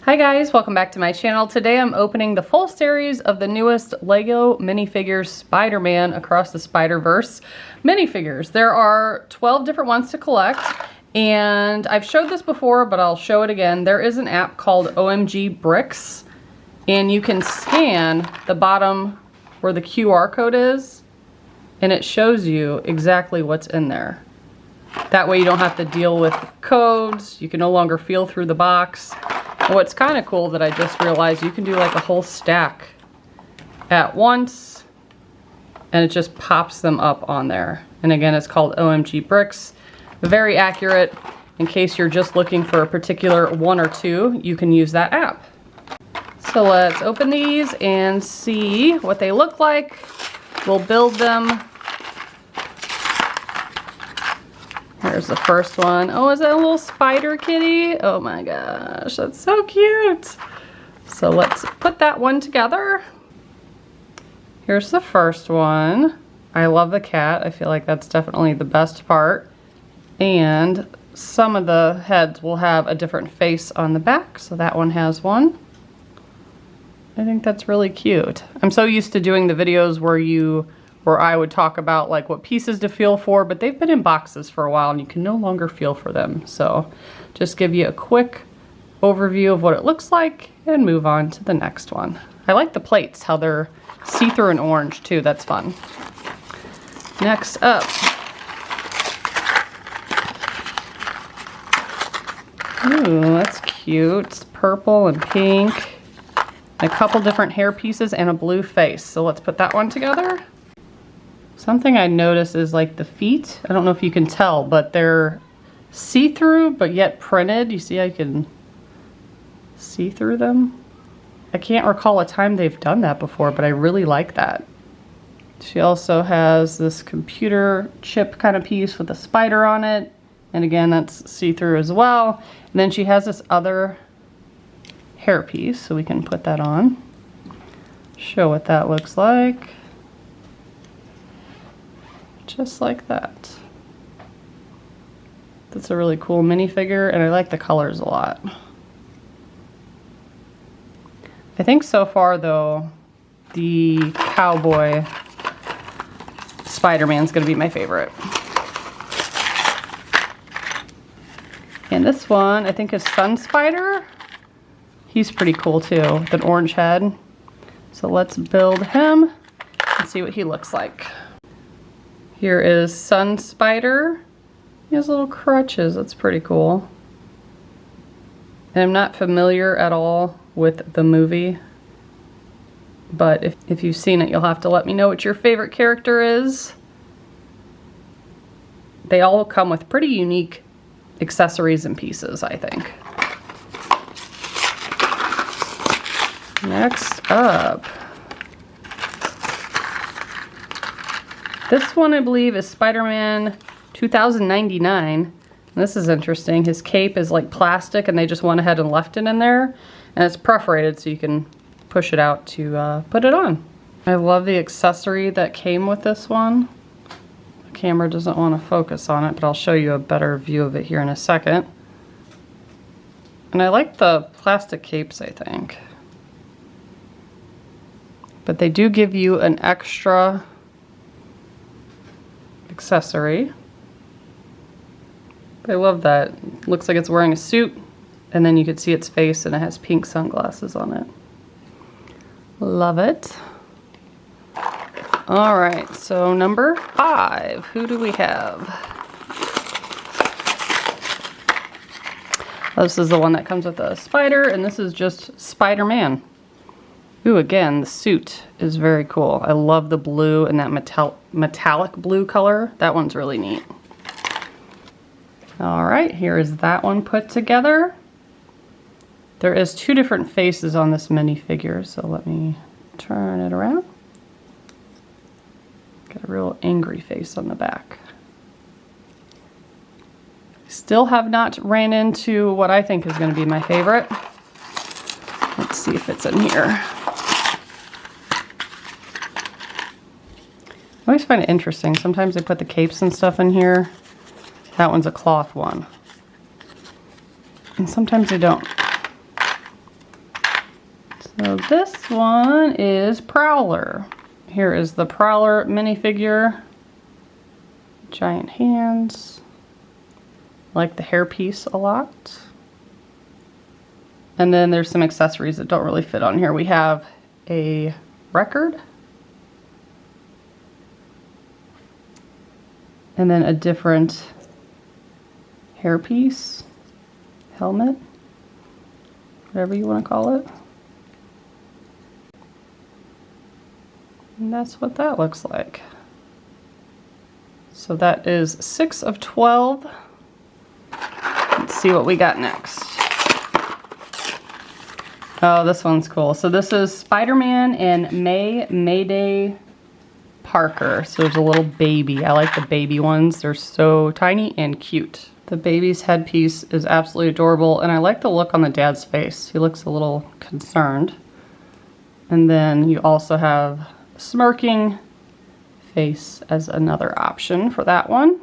Hi guys, welcome back to my channel. Today I'm opening the full series of the newest Lego minifigures Spider-Man Across the Spider-Verse minifigures. There are 12 different ones to collect, and I've showed this before, but I'll show it again. There is an app called OMG Bricks, and you can scan the bottom where the QR code is, and it shows you exactly what's in there. That way you don't have to deal with codes. You can no longer feel through the box. What's kind of cool that I just realized, you can do like a whole stack at once and it just pops them up on there. And again, it's called OMG Bricks. Very accurate. In case you're just looking for a particular one or two, you can use that app. So let's open these and see what they look like. We'll build them. Here's the first one. Oh, is that a little spider kitty? Oh my gosh, that's so cute. So let's put that one together. Here's the first one. I love the cat. I feel like that's definitely the best part. And some of the heads will have a different face on the back. So that one has one. I think that's really cute. I'm so used to doing the videos where I would talk about like what pieces to feel for, but they've been in boxes for a while and you can no longer feel for them. So just give you a quick overview of what it looks like and move on to the next one. I like the plates, how they're see-through and orange too. That's fun. Next up. Ooh, that's cute. It's purple and pink. A couple different hair pieces and a blue face. So let's put that one together. Something I noticed is like the feet. I don't know if you can tell, but they're see-through but yet printed. You see I can see through them? I can't recall a time they've done that before, but I really like that. She also has this computer chip kind of piece with a spider on it. And again, that's see-through as well. And then she has this other hair piece, so we can put that on. Show what that looks like. Just like that. That's a really cool minifigure, and I like the colors a lot. I think so far though, the cowboy Spider-Man's gonna be my favorite. And this one, I think is Sun Spider. He's pretty cool too, with an orange head. So let's build him and see what he looks like. Here is Sun Spider. He has little crutches. That's pretty cool. And I'm not familiar at all with the movie, but if you've seen it, you'll have to let me know what your favorite character is. They all come with pretty unique accessories and pieces, I think. Next up. This one, I believe, is Spider-Man 2099. This is interesting. His cape is like plastic and they just went ahead and left it in there. And it's perforated so you can push it out to put it on. I love the accessory that came with this one. The camera doesn't want to focus on it, but I'll show you a better view of it here in a second. And I like the plastic capes, I think. But they do give you an extra accessory. I love that. Looks like it's wearing a suit, and then you can see its face and it has pink sunglasses on it. Love it. All right, so number 5. Who do we have? This is the one that comes with a spider, and this is just Spider-Man. Ooh, again, the suit is very cool. I love the blue and that metallic blue color. That one's really neat. All right, here is that one put together. There is 2 different faces on this minifigure, so let me turn it around. Got a real angry face on the back. Still have not ran into what I think is going to be my favorite. Let's see if it's in here. I always find it interesting. Sometimes they put the capes and stuff in here. That one's a cloth one. And sometimes they don't. So this one is Prowler. Here is the Prowler minifigure. Giant hands. I like the hairpiece a lot. And then there's some accessories that don't really fit on here. We have a record. And then a different hairpiece, helmet, whatever you want to call it. And that's what that looks like. So that is 6 of 12. Let's see what we got next. Oh, this one's cool. So this is Spider-Man and Mayday Parker. So there's a little baby. I like the baby ones. They're so tiny and cute. The baby's headpiece is absolutely adorable, and I like the look on the dad's face. He looks a little concerned. And then you also have a smirking face as another option for that one.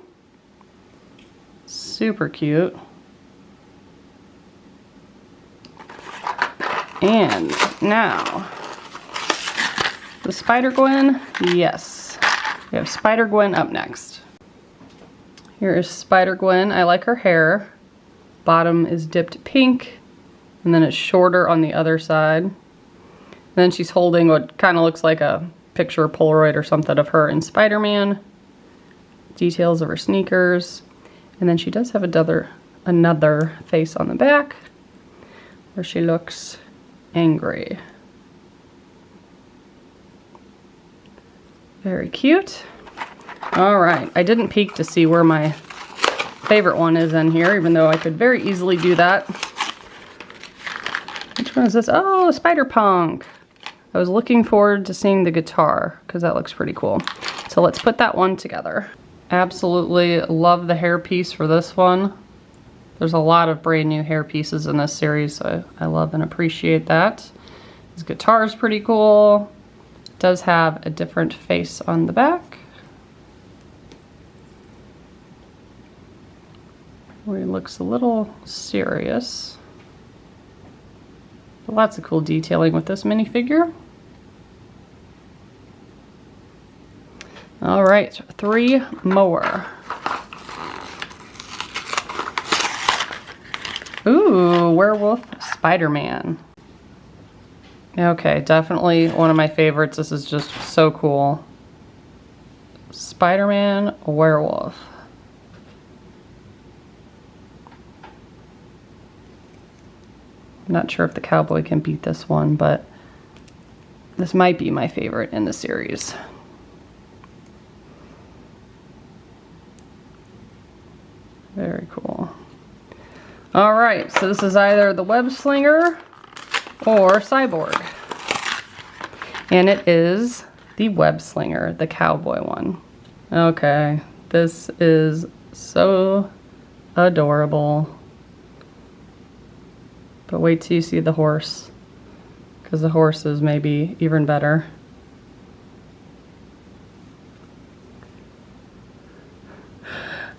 Super cute. And now, the Spider-Gwen, yes. We have Spider-Gwen up next. Here is Spider-Gwen. I like her hair. Bottom is dipped pink, and then it's shorter on the other side. And then she's holding what kind of looks like a picture Polaroid or something of her in Spider-Man. Details of her sneakers. And then she does have another face on the back where she looks angry. Very cute. All right, I didn't peek to see where my favorite one is in here, even though I could very easily do that. Which one is this? Oh, Spider-Punk. I was looking forward to seeing the guitar because that looks pretty cool. So let's put that one together. Absolutely love the hairpiece for this one. There's a lot of brand new hair pieces in this series, so I love and appreciate that. His guitar is pretty cool. It does have a different face on the back, where he looks a little serious. But lots of cool detailing with this minifigure. All right, 3 more. Ooh, Werewolf Spider-Man. Okay, definitely one of my favorites. This is just so cool. Spider-Man Werewolf. I'm not sure if the cowboy can beat this one, but this might be my favorite in the series. Very cool. All right, so this is either the Web-Slinger or Cyborg. And it is the Web-Slinger, the cowboy one. Okay, this is so adorable. But wait till you see the horse, because the horse is maybe even better.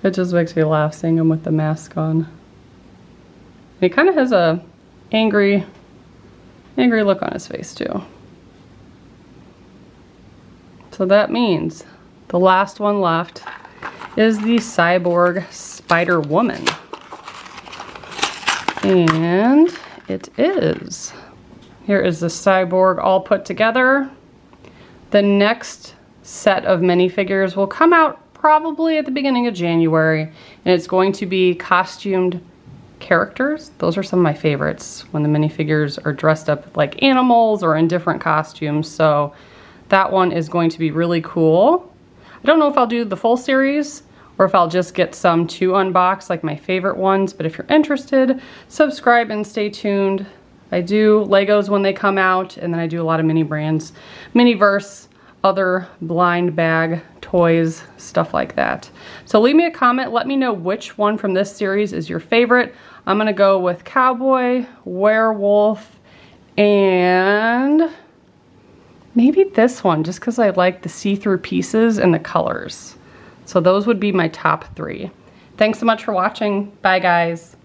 It just makes me laugh seeing him with the mask on. He kind of has a angry look on his face too. So that means the last one left is the Cyborg Spider-Woman. And it is. Here is the Cyborg all put together. The next set of minifigures will come out probably at the beginning of January, and it's going to be costumed characters. Those are some of my favorites, when the minifigures are dressed up like animals or in different costumes. So that one is going to be really cool. I don't know if I'll do the full series or if I'll just get some to unbox, like my favorite ones, but if you're interested, subscribe and stay tuned. I do Legos when they come out, and then I do a lot of mini brands, Miniverse, other blind bag toys, stuff like that. So leave me a comment, let me know which one from this series is your favorite. I'm gonna go with Cowboy, Werewolf, and maybe this one, just because I like the see-through pieces and the colors. So those would be my top 3. Thanks so much for watching. Bye, guys.